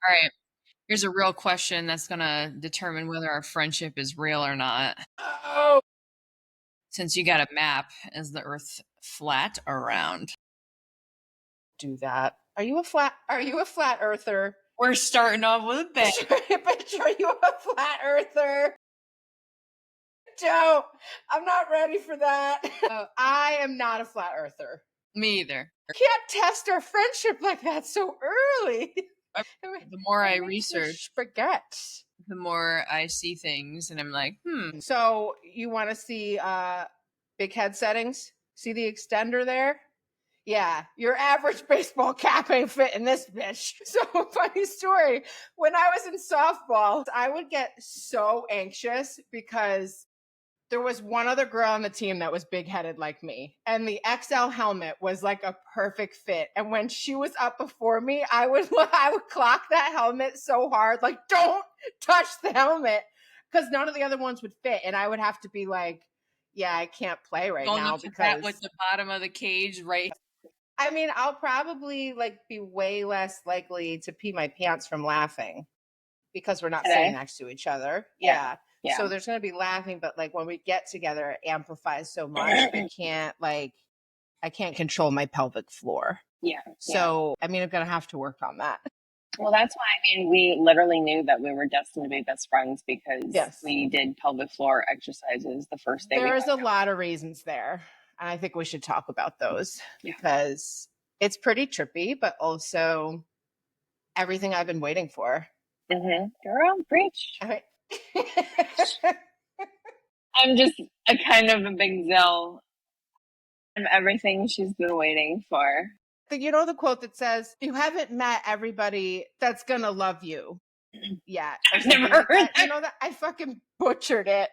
All right. Here's a real question that's gonna determine whether our friendship is real or not. Oh, Since you got a map, is the Earth flat or round? do that. Are you a flat earther? We're starting off with a bang. Bitch, are you a flat earther? Don't. I'm not ready for that. I am not a flat earther. Me either. Can't test our friendship like that so early. The more I It makes me research, forget. the more I see things, and I'm like, So you want to see big head settings? See the extender there? Yeah, your average baseball cap ain't fitting this bitch. So, funny story. When I was in softball, I would get so anxious because there was one other girl on the team that was big headed like me, and the XL helmet was like a perfect fit. And when she was up before me, I would clock that helmet so hard, like, don't touch the helmet, because none of the other ones would fit. And I would have to be like, yeah, I can't play right going now up to bat because with the bottom of the cage, right? I mean, I'll probably like be way less likely to pee my pants from laughing because we're not sitting Today? next to each other. Yeah. Yeah. So there's going to be laughing, but like when we get together, it amplifies so much. I can't control my pelvic floor. Yeah. So, I mean, I'm going to have to work on that. Well, that's why, I mean, we literally knew that we were destined to be best friends because Yes. we did pelvic floor exercises the first day. There's a lot of reasons there. And I think we should talk about those because it's pretty trippy, but also everything I've been waiting for. Girl, preach. I mean, I'm just a kind of a big Zell. I'm everything she's been waiting for. You know the quote that says, "You haven't met everybody that's gonna love you yet." I've never heard that. You know that I fucking butchered it.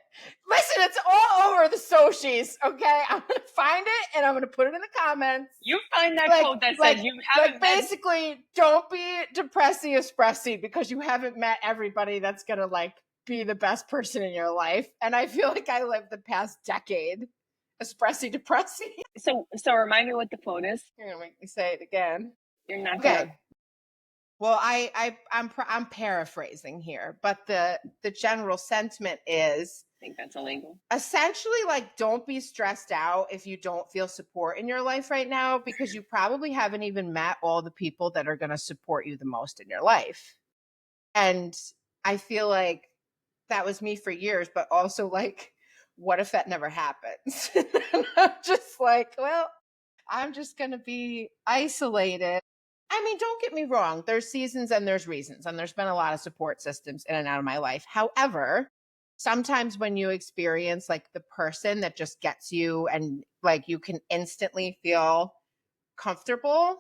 Listen, it's all over the socials. Okay, I'm gonna find it and I'm gonna put it in the comments. You find that quote that says you haven't basically, don't be depressy espressy because you haven't met everybody that's gonna like be the best person in your life. And I feel like I lived the past decade espressy depressy. So remind me what the quote is. You're gonna make me say it again. You're not okay. gonna. Well, I'm paraphrasing here, but the general sentiment is, I think that's illegal. Essentially, like, don't be stressed out if you don't feel support in your life right now, because you probably haven't even met all the people that are going to support you the most in your life. And I feel like that was me for years, but also like, what if that never happens? I'm just like, well, I'm just going to be isolated. I mean, don't get me wrong. There's seasons and there's reasons, and there's been a lot of support systems in and out of my life. However, sometimes when you experience like the person that just gets you and like you can instantly feel comfortable,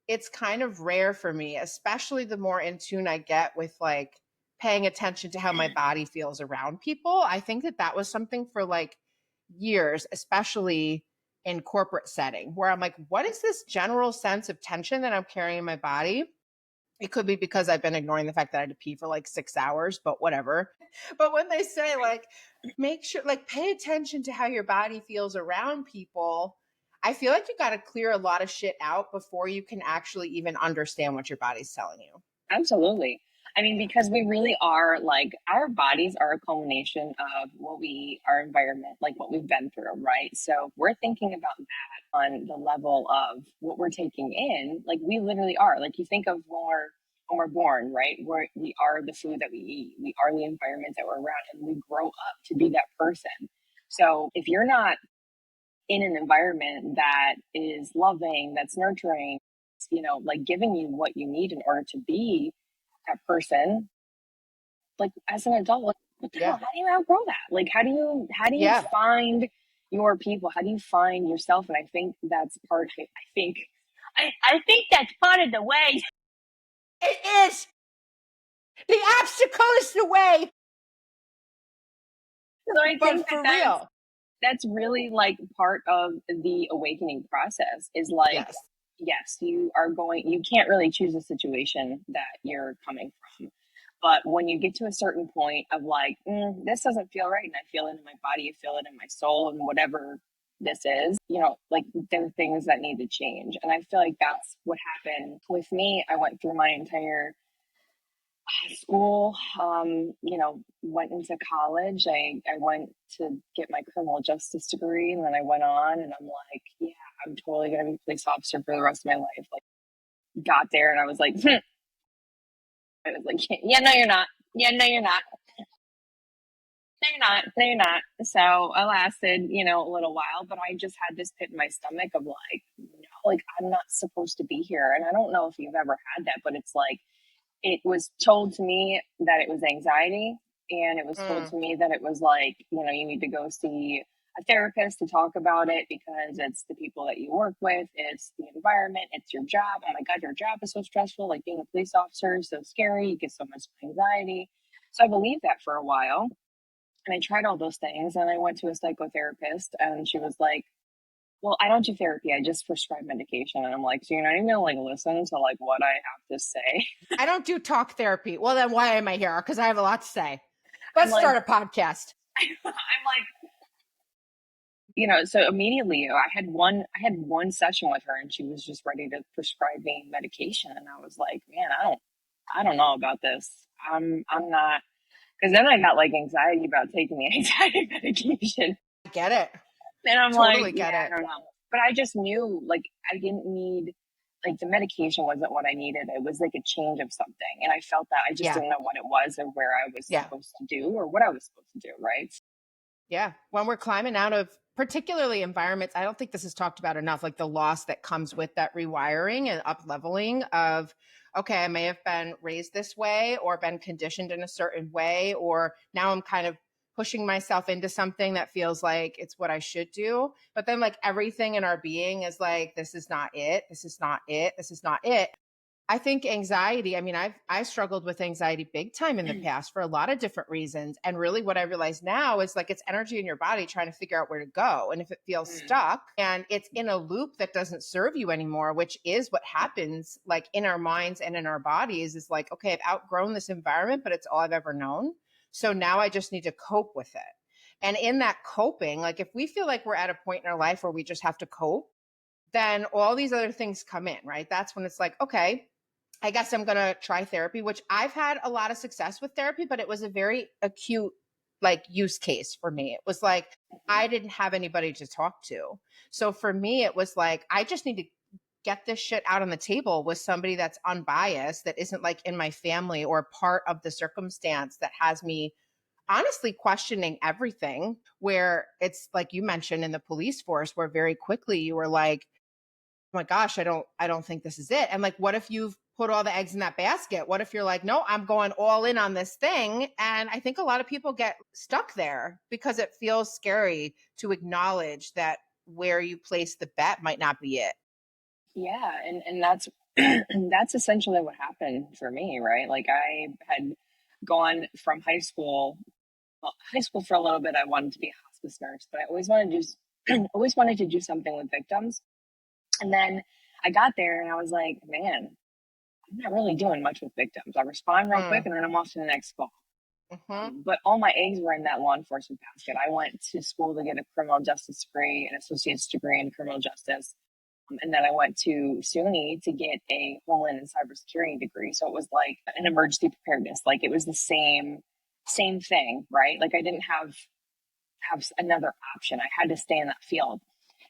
it's kind of rare for me, especially the more in tune I get with like paying attention to how my body feels around people. I think that was something for like years, especially in corporate setting, where I'm like, what is this general sense of tension that I'm carrying in my body? It could be because I've been ignoring the fact that I had to pee for like 6 hours, but whatever. But when they say like, make sure, like, pay attention to how your body feels around people, I feel like you got to clear a lot of shit out before you can actually even understand what your body's telling you. Absolutely. I mean, because we really are like, our bodies are a culmination of our environment, like what we've been through, right? So we're thinking about that on the level of what we're taking in. Like, we literally are. Like, you think of when we're born, right? We are the food that we eat. We are the environment that we're around, and we grow up to be that person. So if you're not in an environment that is loving, that's nurturing, like giving you what you need in order to be that person, like as an adult, like, what the hell? How do you outgrow that? Like, how do you find your people? How do you find yourself? And I think that's part. I think that's part of the way. It is. The obstacle is the way. So I think for real, that's really like part of the awakening process. Is like, yes, you can't really choose a situation that you're coming from. But when you get to a certain point of like, this doesn't feel right, and I feel it in my body, I feel it in my soul, and whatever this is, like there are things that need to change. And I feel like that's what happened with me. I went through my entire School, went into college. I went to get my criminal justice degree, and then I went on, and I'm like, yeah, I'm totally going to be a police officer for the rest of my life. Like, got there, and I was like, I was like, yeah, no, you're not. Yeah, no, you're not. No, you're not. No, you're not. So I lasted, a little while, but I just had this pit in my stomach of like, no, like I'm not supposed to be here. And I don't know if you've ever had that, but it's like, it was told to me that it was anxiety, and it was told Mm. to me that it was like, you need to go see a therapist to talk about it because it's the people that you work with, it's the environment, it's your job. Oh my God, your job is so stressful. Like being a police officer is so scary. You get so much anxiety. So I believed that for a while. And I tried all those things, and I went to a psychotherapist, and she was like, well, I don't do therapy. I just prescribe medication. And I'm like, so you're not even gonna like listen to like what I have to say? I don't do talk therapy. Well, then why am I here? Because I have a lot to say. I'm Let's like, start a podcast. I'm like, so immediately I had one session with her, and she was just ready to prescribe me medication. And I was like, man, I don't know about this. I'm not, because then I got like anxiety about taking the anxiety medication. I get it. And I'm like, Totally yeah, get I it. don't know. But I just knew like I didn't need, like, the medication wasn't what I needed. It was like a change of something. And I felt that I just Yeah. didn't know what it was or where I was Yeah. supposed to do or what I was supposed to do, right? Yeah. When we're climbing out of particularly environments, I don't think this is talked about enough, like the loss that comes with that rewiring and up leveling of, okay, I may have been raised this way or been conditioned in a certain way, or now I'm kind of pushing myself into something that feels like it's what I should do. But then, like, everything in our being is like, this is not it. This is not it. This is not it. I think anxiety, I mean, I struggled with anxiety big time in the past for a lot of different reasons. And really what I realize now is like it's energy in your body trying to figure out where to go. And if it feels Mm. stuck and it's in a loop that doesn't serve you anymore, which is what happens like in our minds and in our bodies, is like, okay, I've outgrown this environment, but it's all I've ever known. So now I just need to cope with it. And in that coping, like if we feel like we're at a point in our life where we just have to cope, then all these other things come in, right? That's when it's like, okay, I guess I'm going to try therapy, which I've had a lot of success with therapy, but it was a very acute like use case for me. It was like I didn't have anybody to talk to. So for me, it was like I just need to get this shit out on the table with somebody that's unbiased, that isn't like in my family or part of the circumstance that has me honestly questioning everything. Where it's like you mentioned in the police force, where very quickly you were like, my gosh, I don't think this is it. And like, what if you've put all the eggs in that basket? What if you're like, no, I'm going all in on this thing? And I think a lot of people get stuck there because it feels scary to acknowledge that where you place the bet might not be it. Yeah, and that's that's essentially what happened for me, right? Like I had gone from high school for a little bit. I wanted to be a hospice nurse, but I always wanted to do always wanted to do something with victims. And then I got there and I was like, man, I'm not really doing much with victims. I respond real quick Mm, and then I'm off to the next call. hmm But all my eggs were in that law enforcement basket. I went to school to get a criminal justice degree, an associate's degree in criminal justice. And then I went to SUNY to get a Homeland and Cybersecurity degree. So it was like an emergency preparedness. Like it was the same thing, right? Like I didn't have another option. I had to stay in that field.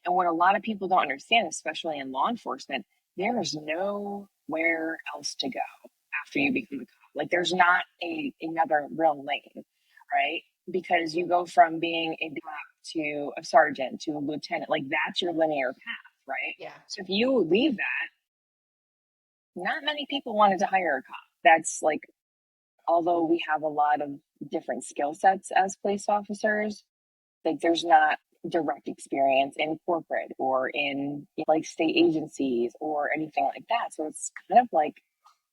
And what a lot of people don't understand, especially in law enforcement, there is nowhere else to go after you become a cop. Like there's not another real lane, right? Because you go from being a cop to a sergeant to a lieutenant. Like that's your linear path, right? yeah. So if you leave that, not many people wanted to hire a cop. That's like, although we have a lot of different skill sets as police officers, like there's not direct experience in corporate or in like state agencies or anything like that. So it's kind of like,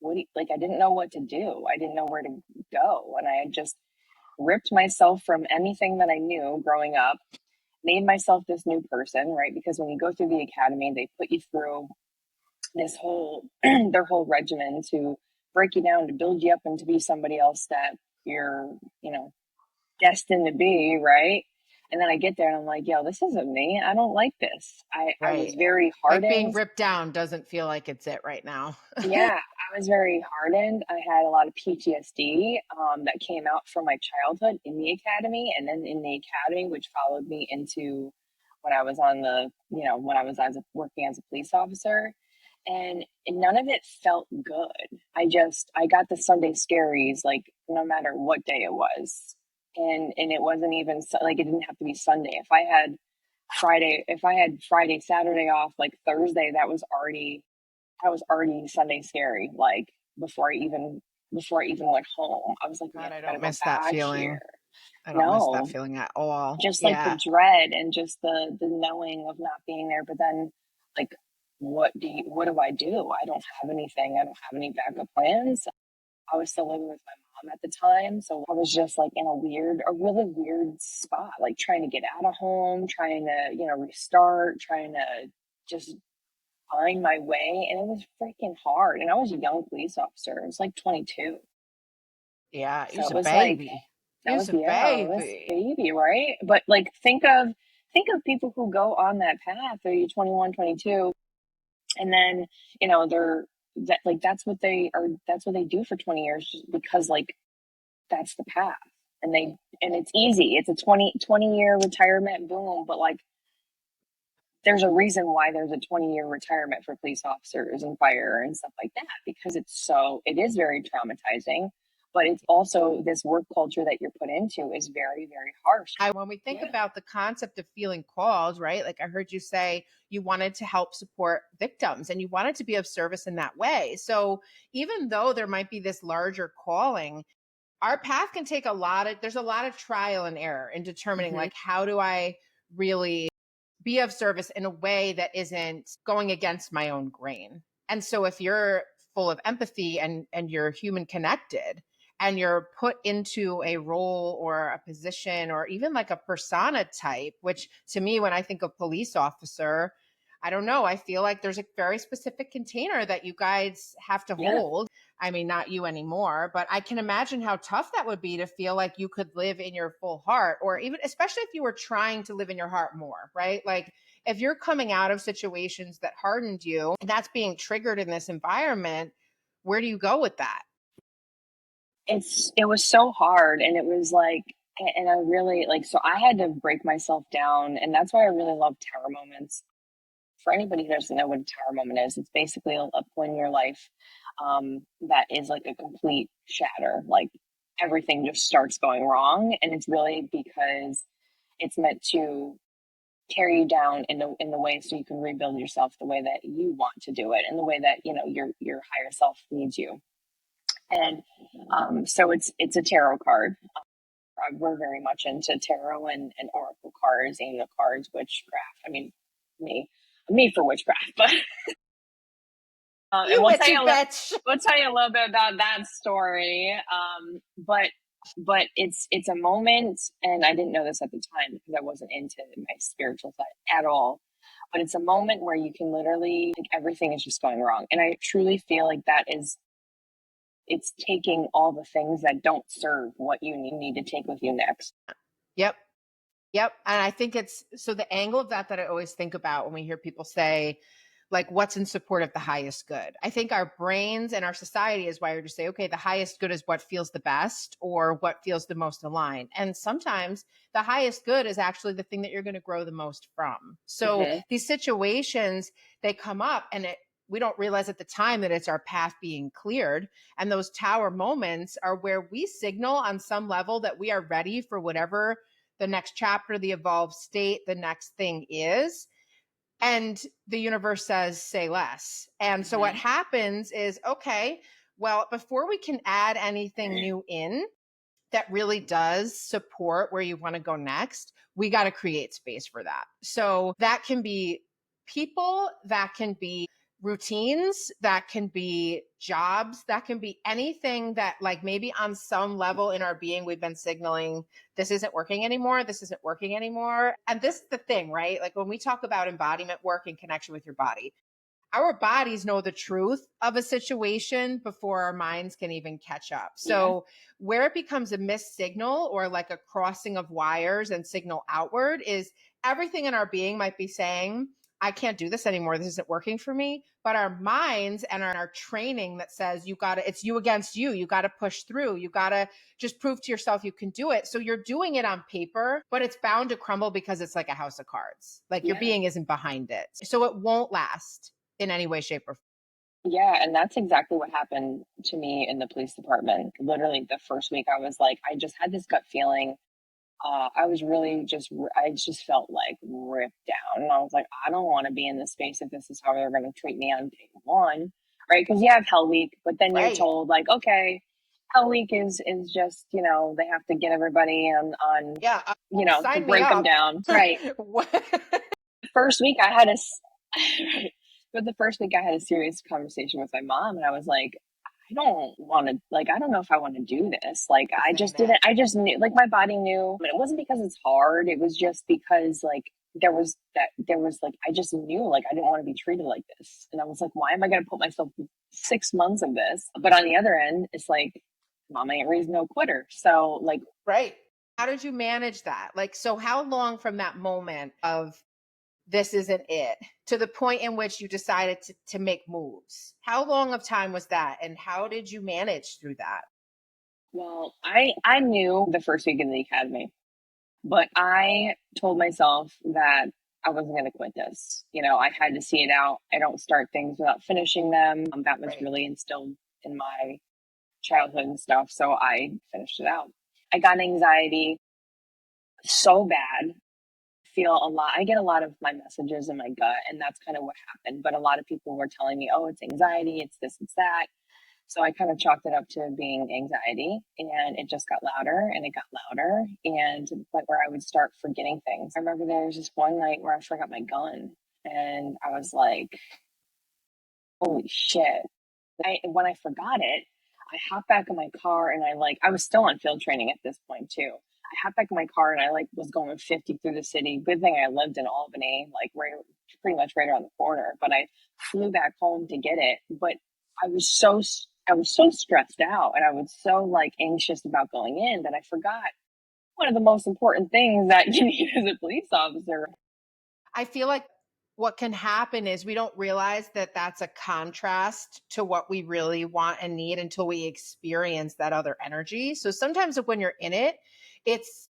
like I didn't know what to do. I didn't know where to go. And I had just ripped myself from anything that I knew growing up, made myself this new person, right? Because when you go through the academy, they put you through this whole, their whole regimen to break you down, to build you up and to be somebody else that you're, destined to be, right? And then I get there and I'm like, yo, this isn't me. I don't like this. I was Right. very Like being hardened. ripped down doesn't feel like it's it right now. Yeah, I was very hardened. I had a lot of PTSD that came out from my childhood in the academy, and then in the academy, which followed me into when I was on the, when I was working as a police officer, and none of it felt good. I got the Sunday scaries like no matter what day it was, and it wasn't even like it didn't have to be Sunday. If I had Friday, Saturday off, like Thursday, I was already Sunday scary. Like before I even went home, I was like, man, God, I I gotta don't go miss that back here. feeling. I don't miss that No, feeling at all. just like the Yeah. dread and just the knowing of not being there. But then, like, what do I do? I don't have anything. I don't have any backup plans. I was still living with my mom at the time, so I was just like in a really weird spot, like trying to get out of home, trying to restart, trying to just find my way, and it was freaking hard. And I was a young police officer. I was like 22. Yeah. So You's it a was like baby. that You's was a yeah, I was baby. baby, right? But like think of people who go on that path. Are you 21, 22, and then, they're that's what they do for 20 years just because like that's the path. And it's easy. It's a 20 year retirement, boom, but like there's a reason why there's a 20-year retirement for police officers and fire and stuff like that, because it is very traumatizing, but it's also this work culture that you're put into is very, very harsh. When we think Yeah. about the concept of feeling called, right? Like I heard you say you wanted to help support victims and you wanted to be of service in that way. So even though there might be this larger calling, our path can take there's a lot of trial and error in determining Hmm. like, how do I really be of service in a way that isn't going against my own grain. And so if you're full of empathy and you're human connected and you're put into a role or a position or even like a persona type, which to me when I think of police officer, I don't know, I feel like there's a very specific container that you guys have to Yeah. hold. I mean, not you anymore, but I can imagine how tough that would be to feel like you could live in your full heart, or even, especially if you were trying to live in your heart more, right? Like if you're coming out of situations that hardened you and that's being triggered in this environment, where do you go with that? It was so hard, and it was like, and I really like, so I had to break myself down, and that's why I really love tower moments. For anybody who doesn't know what a tower moment is, it's basically a point in your life that is like a complete shatter. Like everything just starts going wrong, and it's really because it's meant to tear you down in the way so you can rebuild yourself the way that you want to do it, and the way that your higher self needs you. And so it's a tarot card. We're very much into tarot and oracle cards, angel cards, witchcraft. I mean, me, me for witchcraft, but and You witchy bitch. we'll tell you a little bit about that story. But it's a moment, and I didn't know this at the time because I wasn't into my spiritual side at all. But it's a moment where you can literally like everything is just going wrong, and I truly feel like it's taking all the things that don't serve what you need to take with you next. Yep. Yep. And I think it's so the angle of that I always think about when we hear people say, like, what's in support of the highest good? I think our brains and our society is wired to say, okay, the highest good is what feels the best or what feels the most aligned. And sometimes the highest good is actually the thing that you're going to grow the most from. So Hmm. these situations, they come up and we don't realize at the time that it's our path being cleared. And those tower moments are where we signal on some level that we are ready for whatever the next chapter, the evolved state, the next thing is. And the universe says, say less. And so what Hmm. happens is, okay, well, before we can add anything new in that really does support where you want to go next, we got to create space for that. So that can be people, that can be routines, that can be jobs, that can be anything that, like, maybe on some level in our being, we've been signaling this isn't working anymore. This isn't working anymore. And this is the thing, right? Like when we talk about embodiment work in connection with your body, our bodies know the truth of a situation before our minds can even catch up. So where it becomes a missed signal or like a crossing of wires and signal outward is everything in our being might be saying, I can't do this anymore. This isn't working for me. But our minds and our training that says you got to, it's you against you. You got to push through. You got to just prove to yourself you can do it. So you're doing it on paper, but it's bound to crumble because it's like a house of cards. Like your being isn't behind it. So it won't last in any way, shape, or form. Yeah, and that's exactly what happened to me in the police department. Literally, the first week, I was like, I just had this gut feeling. I was really I just felt like ripped down. And I was like, I don't want to be in this space if this is how they're going to treat me on day one. Right. Because you have Hell Week, but then you're told, like, okay, Hell Week is just, they have to get everybody on to break them down. Right. First week, I had but the first week I had a serious conversation with my mom, and I was like, I don't want to, like, I don't know if I want to do this. Like, I just knew, like, my body knew, but it wasn't because it's hard. It was just because, like, I just knew, like, I didn't want to be treated like this. And I was like, why am I going to put myself 6 months of this? But on the other end, it's like, mama ain't raised no quitter. So, like, right. How did you manage that? Like, so how long from that moment of this isn't it to the point in which you decided to make moves? How long of time was that? And how did you manage through that? Well, I knew the first week in the academy, but I told myself that I wasn't going to quit this. I had to see it out. I don't start things without finishing them. That was really instilled in my childhood and stuff. So I finished it out. I got anxiety so bad. I get a lot of my messages in my gut, and that's kind of what happened. But a lot of people were telling me, oh, it's anxiety, it's this, it's that. So I kind of chalked it up to being anxiety, and it just got louder and it got louder, and to the point where I would start forgetting things. I remember there was just one night where I forgot my gun, and I was like, holy shit. When I forgot it, I hopped back in my car, and I was still on field training at this point too. I hopped back in my car, and I was going 50 through the city. Good thing I lived in Albany, like pretty much right around the corner. But I flew back home to get it. But I was so stressed out, and I was so like anxious about going in that I forgot one of the most important things that you need as a police officer. I feel like what can happen is we don't realize that that's a contrast to what we really want and need until we experience that other energy. So sometimes when you're in it, it's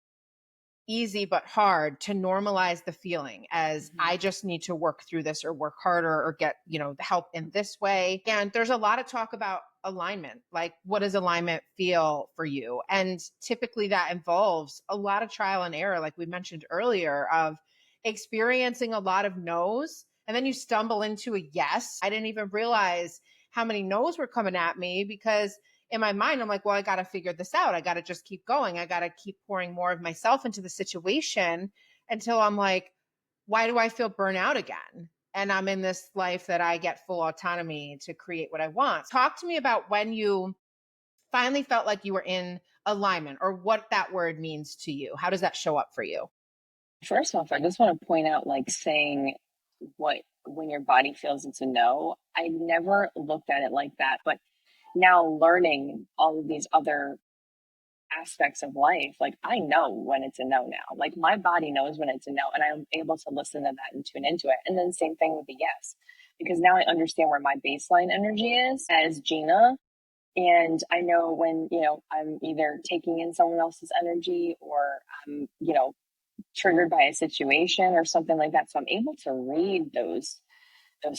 easy but hard to normalize the feeling as I just need to work through this or work harder or get, help in this way. And there's a lot of talk about alignment. Like, what does alignment feel for you? And typically that involves a lot of trial and error, like we mentioned earlier, of experiencing a lot of no's. And then you stumble into a yes. I didn't even realize how many no's were coming at me because in my mind, I'm like, well, I got to figure this out. I got to just keep going. I got to keep pouring more of myself into the situation until I'm like, why do I feel burnout again? And I'm in this life that I get full autonomy to create what I want. Talk to me about when you finally felt like you were in alignment or what that word means to you. How does that show up for you? First off, I just want to point out, like, saying when your body feels it's a no, I never looked at it like that. But now learning all of these other aspects of life, like, I know when it's a no now. Like, my body knows when it's a no, and I'm able to listen to that and tune into it. And then same thing with the yes, because now I understand where my baseline energy is as Gina. And I know when, I'm either taking in someone else's energy or I'm, triggered by a situation or something like that. So I'm able to read those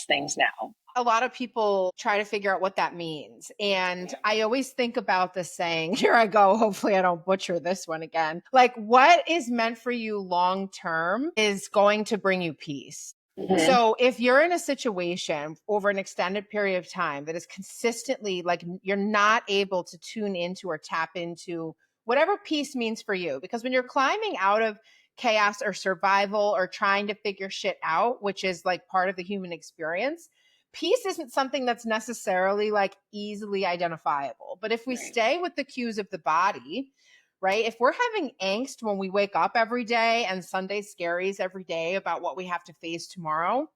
things now. A lot of people try to figure out what that means. And I always think about the saying, here I go, hopefully I don't butcher this one again. Like, what is meant for you long term is going to bring you peace. Mm-hmm. So if you're in a situation over an extended period of time that is consistently like you're not able to tune into or tap into whatever peace means for you, because when you're climbing out of chaos or survival or trying to figure shit out, which is like part of the human experience, peace isn't something that's necessarily like easily identifiable. But if we stay with the cues of the body, right? If we're having angst when we wake up every day and Sunday scaries every day about what we have to face tomorrow,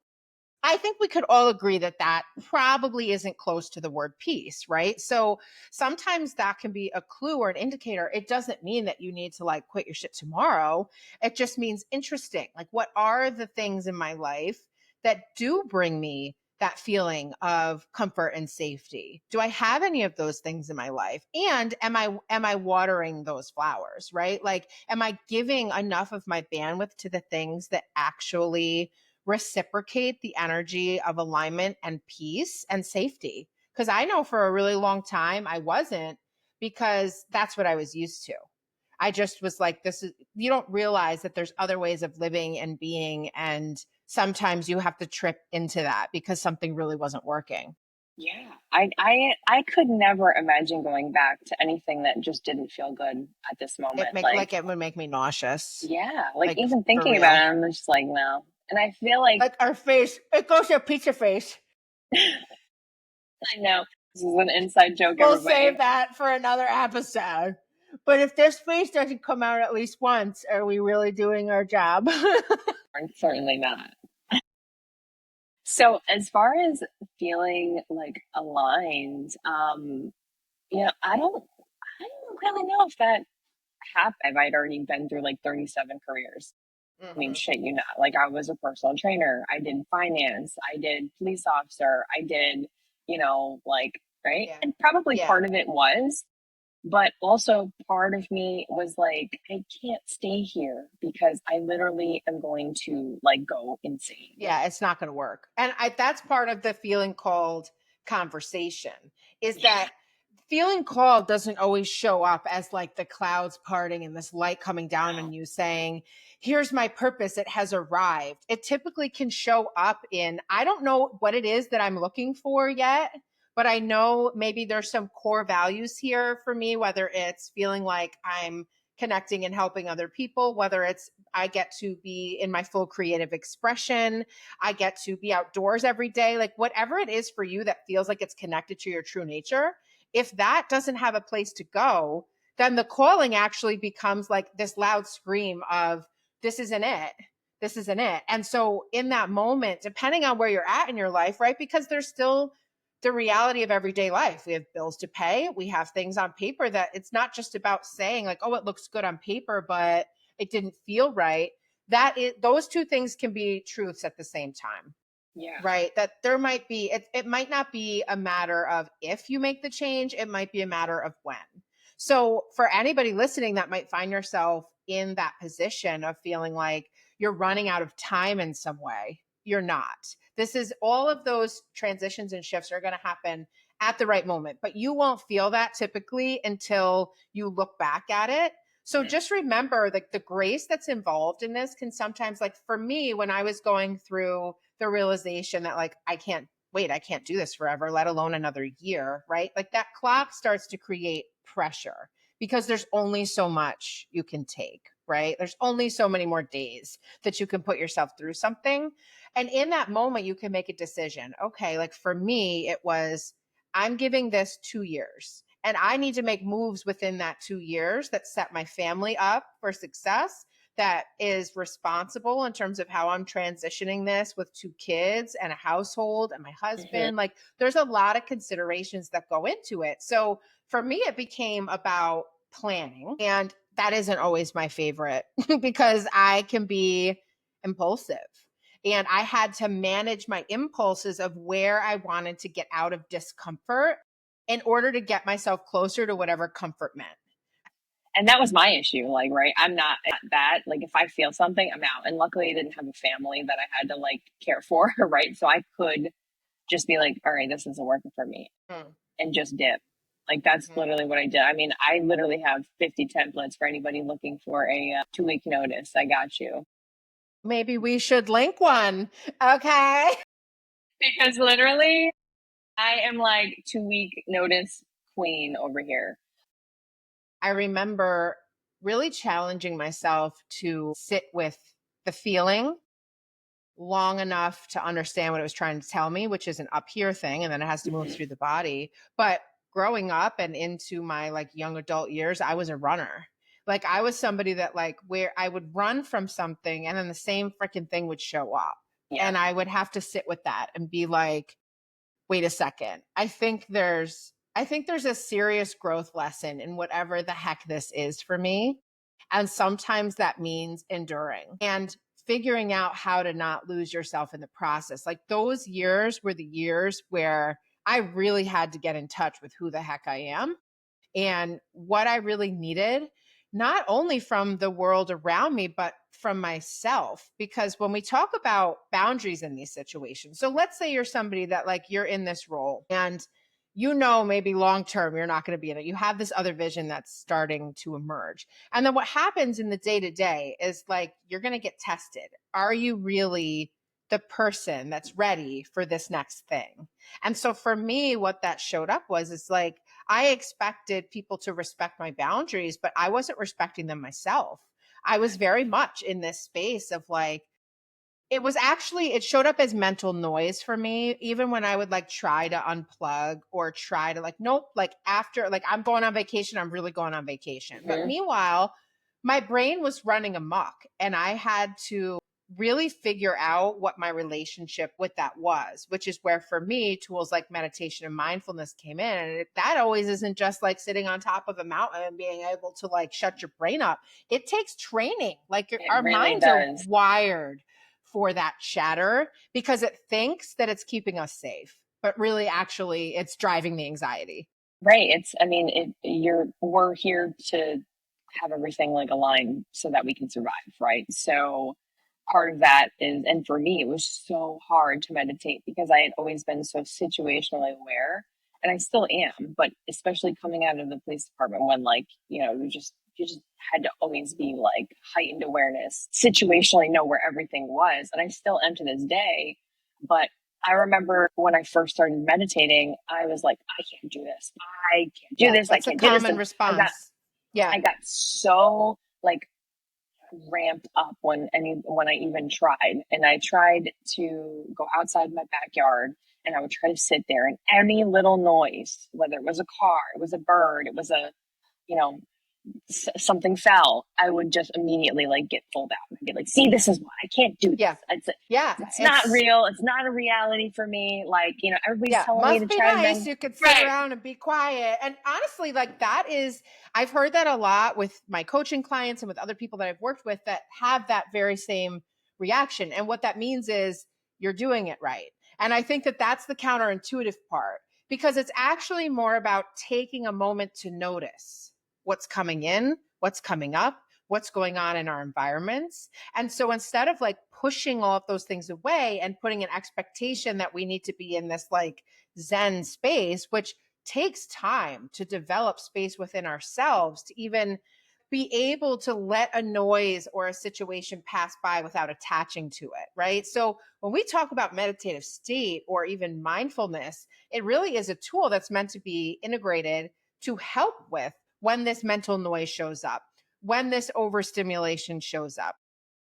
I think we could all agree that that probably isn't close to the word peace, right? So sometimes that can be a clue or an indicator. It doesn't mean that you need to like quit your shit tomorrow. It just means interesting. Like, what are the things in my life that do bring me that feeling of comfort and safety? Do I have any of those things in my life? And am I watering those flowers, right? Like, am I giving enough of my bandwidth to the things that actually reciprocate the energy of alignment and peace and safety? Because I know for a really long time I wasn't, because that's what I was used to. I just was like, this is, you don't realize that there's other ways of living and being. And sometimes you have to trip into that because something really wasn't working. Yeah. I could never imagine going back to anything that just didn't feel good at this moment. Like, It would make me nauseous. yeah, like Like, even for thinking about real. it, I'm just like, no. And I feel like Like our face, it goes to a pizza face. I know this is an inside joke, We'll everybody. save that for another episode. But if this face doesn't come out at least once, are we really doing our job? Certainly not. So as far as feeling like aligned, I don't really know if that happened. I'd already been through like 37 careers. I mean, Mhm. shit, like I was a personal trainer. I did finance. I did police officer. I did, like, right. Yeah. And probably Yeah. part of it was, but also part of me was like, I can't stay here because I literally am going to like go insane. Yeah, it's not going to work. And that's part of the feeling called conversation, is Yeah. that feeling called doesn't always show up as like the clouds parting and this light coming down on you saying, here's my purpose, it has arrived. It typically can show up in, I don't know what it is that I'm looking for yet, but I know maybe there's some core values here for me, whether it's feeling like I'm connecting and helping other people, whether it's I get to be in my full creative expression, I get to be outdoors every day, like whatever it is for you that feels like it's connected to your true nature. If that doesn't have a place to go, then the calling actually becomes like this loud scream of, this isn't it. This isn't it. And so in that moment, depending on where you're at in your life, right? Because there's still the reality of everyday life. We have bills to pay. We have things on paper that it's not just about saying like, oh, it looks good on paper, but it didn't feel right. Those two things can be truths at the same time. Yeah. Right. That there might be, it might not be a matter of if you make the change, it might be a matter of when. So for anybody listening that might find yourself in that position of feeling like you're running out of time in some way, you're not. This is all of those transitions and shifts are going to happen at the right moment, but you won't feel that typically until you look back at it. So just remember like the grace that's involved in this can sometimes, like for me, when I was going through the realization that like I can't do this forever, let alone another year, right? Like that clock starts to create pressure because there's only so much you can take, right? There's only so many more days that you can put yourself through something. And in that moment, you can make a decision. Okay, like for me, it was, I'm giving this 2 years and I need to make moves within that 2 years that set my family up for success, that is responsible in terms of how I'm transitioning this with 2 kids and a household and my Mhm. husband. Like there's a lot of considerations that go into it. So for me, it became about planning. And that isn't always my favorite because I can be impulsive. And I had to manage my impulses of where I wanted to get out of discomfort in order to get myself closer to whatever comfort meant. And that was my issue. Like, right, I'm not that. Like, if I feel something, I'm out. And luckily, I didn't have a family that I had to like care for, right? So I could just be like, all right, this isn't working for me, Mm. and just dip. Like, that's Mhm. literally what I did. I mean, I literally have 50 templates for anybody looking for a 2 week notice. I got you. Maybe we should link one. Okay. Because literally, I am like 2 week notice queen over here. I remember really challenging myself to sit with the feeling long enough to understand what it was trying to tell me, which is an up here thing, and then it has to move Mhm. through the body. But growing up and into my like young adult years, I was a runner. Like I was somebody that like where I would run from something and then the same freaking thing would show up. Yeah. And I would have to sit with that and be like, wait a second. I think there's a serious growth lesson in whatever the heck this is for me. And sometimes that means enduring and figuring out how to not lose yourself in the process. Like those years were the years where I really had to get in touch with who the heck I am and what I really needed, not only from the world around me, but from myself. Because when we talk about boundaries in these situations, so let's say you're somebody that like you're in this role and maybe long term you're not going to be in it. You have this other vision that's starting to emerge. And then what happens in the day to day is like you're going to get tested. Are you really the person that's ready for this next thing? And so for me, what that showed up is like I expected people to respect my boundaries, but I wasn't respecting them myself. I was very much in this space of like, it showed up as mental noise for me, even when I would like try to unplug or try to like, nope, like after, like I'm going on vacation, I'm really going on vacation. But meanwhile, my brain was running amok and I had to really figure out what my relationship with that was, which is where for me, tools like meditation and mindfulness came in. And that always isn't just like sitting on top of a mountain and being able to like shut your brain up. It takes training. Like It our really minds are does. wired for that chatter because it thinks that it's keeping us safe, but really actually it's driving the anxiety. Right. We're here to have everything like aligned so that we can survive, right? So part of that is, and for me, it was so hard to meditate because I had always been so situationally aware, and I still am, but especially coming out of the police department when like, you just had to always be like heightened awareness, situationally know where everything was. And I still am to this day, but I remember when I first started meditating, I was like, I can't do this. I can't do this. I That's a can't do this. common And I got, response. Yeah. I got so like ramped up when I even tried. And I tried to go outside my backyard and I would try to sit there and any little noise, whether it was a car, it was a bird, it was you know, something fell, I would just immediately like get pulled out and be like, see, this is why I can't do this. Yeah. Yeah. It's not real. It's not a reality for me. Like, everybody's Yeah, telling me to must be try to nice. bang. You could sit Right. around and be quiet. And honestly, like I've heard that a lot with my coaching clients and with other people that I've worked with that have that very same reaction. And what that means is you're doing it right. And I think that that's the counterintuitive part because it's actually more about taking a moment to notice what's coming in, what's coming up, what's going on in our environments. And so instead of like pushing all of those things away and putting an expectation that we need to be in this like Zen space, which takes time to develop space within ourselves to even be able to let a noise or a situation pass by without attaching to it, right? So when we talk about meditative state or even mindfulness, it really is a tool that's meant to be integrated to help with when this mental noise shows up, when this overstimulation shows up,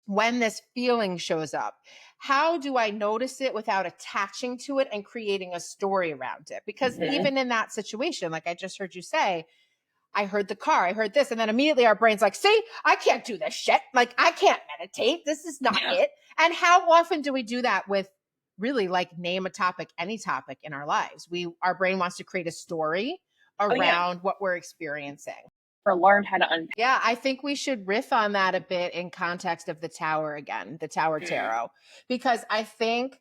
when this feeling shows up. How do I notice it without attaching to it and creating a story around it? Because even in that situation, like I just heard you say, I heard the car, I heard this, and then immediately our brain's like, see, I can't do this shit. Like I can't meditate. This is not it. And how often do we do that with really like name a topic, any topic in our lives? Our brain wants to create a story around what we're experiencing. Or learn how to unpack. Yeah, I think we should riff on that a bit in context of the Tower again, the Tower Tarot, because I think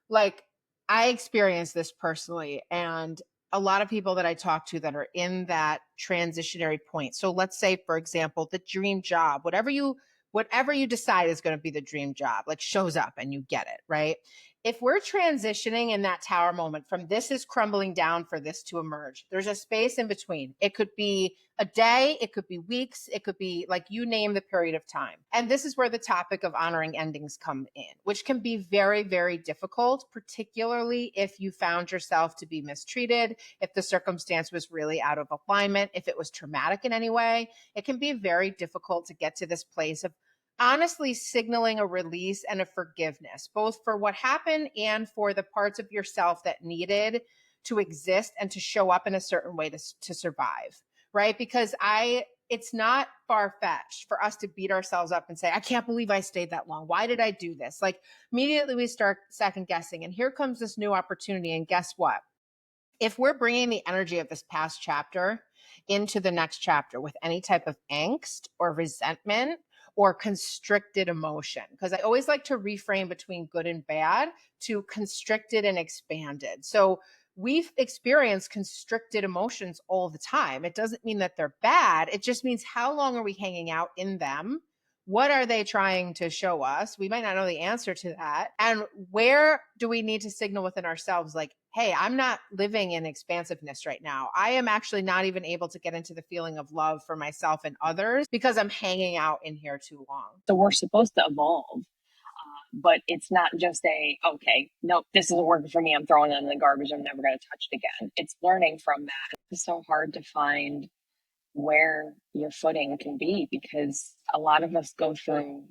like I experienced this personally and a lot of people that I talk to that are in that transitionary point. So let's say, for example, the dream job, whatever you decide is going to be the dream job, like shows up and you get it, right? If we're transitioning in that tower moment from this is crumbling down for this to emerge, there's a space in between. It could be a day, it could be weeks, it could be like you name the period of time. And this is where the topic of honoring endings come in, which can be very, very difficult, particularly if you found yourself to be mistreated, if the circumstance was really out of alignment, if it was traumatic in any way. It can be very difficult to get to this place of honestly signaling a release and a forgiveness, both for what happened and for the parts of yourself that needed to exist and to show up in a certain way to survive, right? Because I it's not far-fetched for us to beat ourselves up and say, I can't believe I stayed that long. Why did I do this? Like immediately we start second guessing, and here comes this new opportunity. And guess what? If we're bringing the energy of this past chapter into the next chapter with any type of angst or resentment or constricted emotion, because I always like to reframe between good and bad to constricted and expanded. So we've experienced constricted emotions all the time. It doesn't mean that they're bad. It just means how long are we hanging out in them? What are they trying to show us? We might not know the answer to that. And where do we need to signal within ourselves, like, hey, I'm not living in expansiveness right now. I am actually not even able to get into the feeling of love for myself and others because I'm hanging out in here too long. So we're supposed to evolve, but it's not just okay, nope, this isn't working for me. I'm throwing it in the garbage. I'm never going to touch it again. It's learning from that. It's so hard to find where your footing can be because a lot of us go through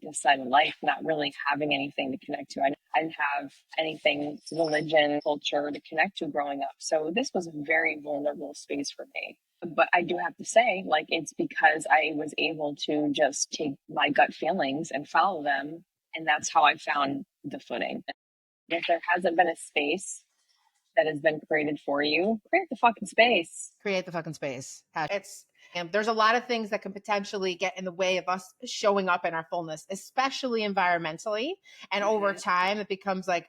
this side of life not really having anything to connect to. I didn't have anything, religion, culture to connect to growing up. So this was a very vulnerable space for me. But I do have to say, like, it's because I was able to just take my gut feelings and follow them. And that's how I found the footing. If there hasn't been a space that has been created for you, create the fucking space. Create the fucking space. And there's a lot of things that can potentially get in the way of us showing up in our fullness, especially environmentally. And over time, it becomes like,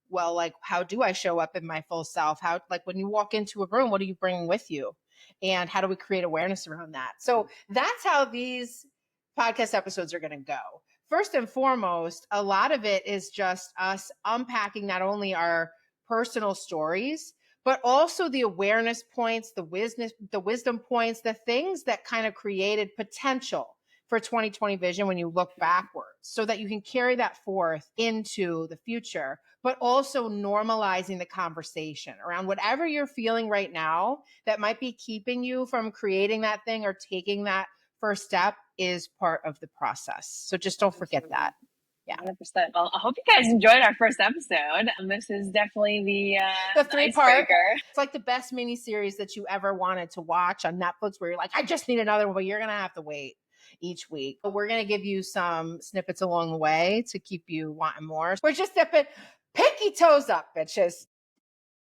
well, like, how do I show up in my full self? How, like, when you walk into a room, what are you bringing with you? And how do we create awareness around that? So that's how these podcast episodes are going to go. First and foremost, a lot of it is just us unpacking not only our personal stories, but also the awareness points, the wisdom points, the things that kind of created potential for 2020 vision when you look backwards, so that you can carry that forth into the future, but also normalizing the conversation around whatever you're feeling right now that might be keeping you from creating that thing or taking that first step is part of the process. So just don't forget that. Yeah, 100%. Well, I hope you guys enjoyed our first episode. This is definitely the 3-part. It's like the best mini series that you ever wanted to watch on Netflix, where you're like, I just need another one, but you're going to have to wait each week. But we're going to give you some snippets along the way to keep you wanting more. We're just dipping pinky toes up, bitches.